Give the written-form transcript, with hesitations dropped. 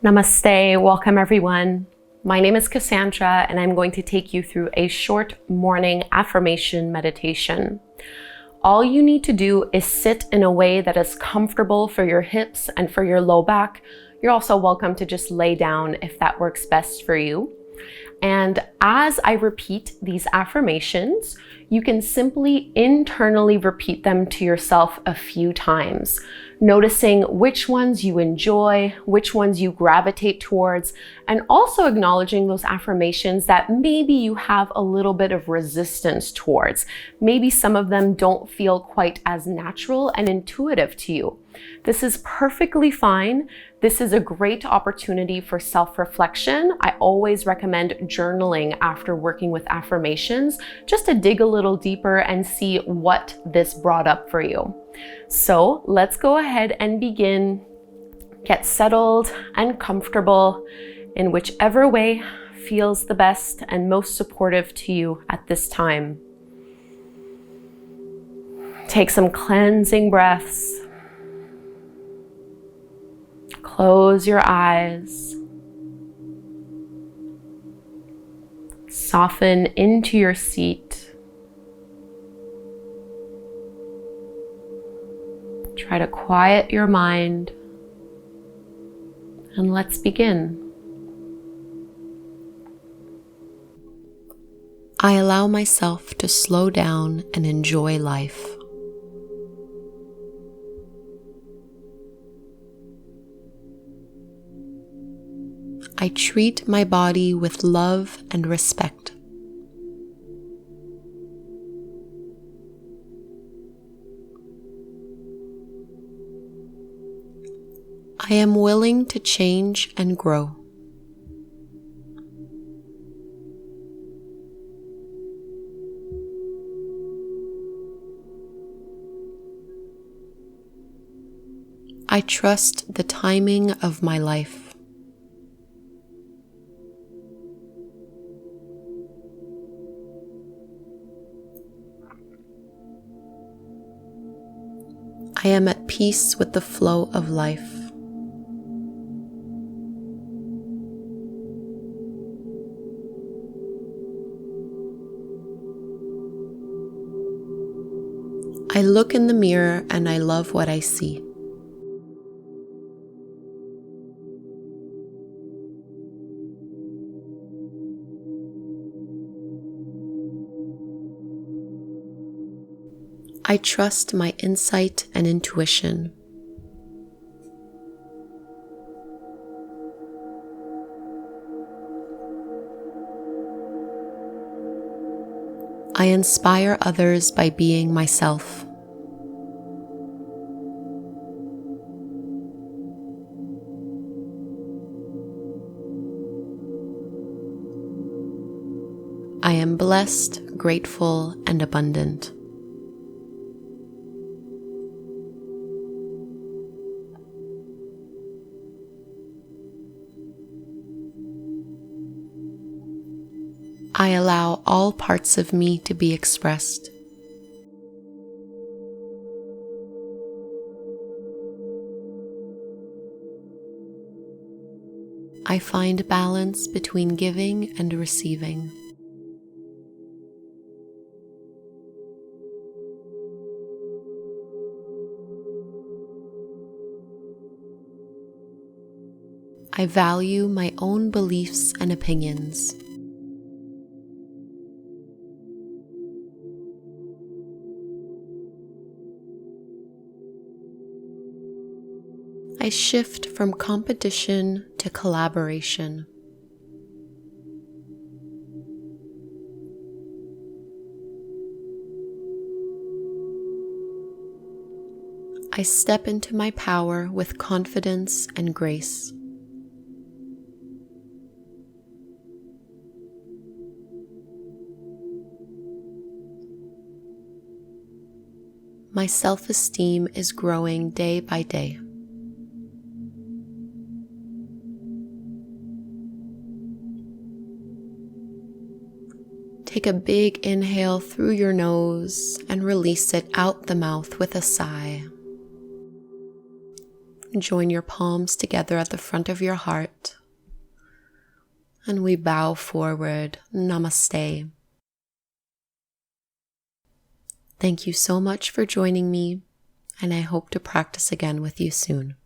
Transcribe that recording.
Namaste, welcome everyone. My name is Kassandra and I'm going to take you through a short morning affirmation meditation. All you need to do is sit in a way that is comfortable for your hips and for your low back. You're also welcome to just lay down if that works best for you. And as I repeat these affirmations, you can simply internally repeat them to yourself a few times, noticing which ones you enjoy, which ones you gravitate towards, and also acknowledging those affirmations that maybe you have a little bit of resistance towards. Maybe some of them don't feel quite as natural and intuitive to you. This is perfectly fine. This is a great opportunity for self-reflection. I always recommend journaling after working with affirmations, just to dig a little deeper and see what this brought up for you. So let's go ahead and begin. Get settled and comfortable in whichever way feels the best and most supportive to you at this time. Take some cleansing breaths. Close your eyes. Soften into your seat. Try to quiet your mind. And let's begin. I allow myself to slow down and enjoy life. I treat my body with love and respect. I am willing to change and grow. I trust the timing of my life. I am at peace with the flow of life. I look in the mirror and I love what I see. I trust my insight and intuition. I inspire others by being myself. I am blessed, grateful, and abundant. I allow all parts of me to be expressed. I find balance between giving and receiving. I value my own beliefs and opinions. I shift from competition to collaboration. I step into my power with confidence and grace. My self-esteem is growing day by day. Take a big inhale through your nose and release it out the mouth with a sigh. Join your palms together at the front of your heart. And we bow forward. Namaste. Thank you so much for joining me, and I hope to practice again with you soon.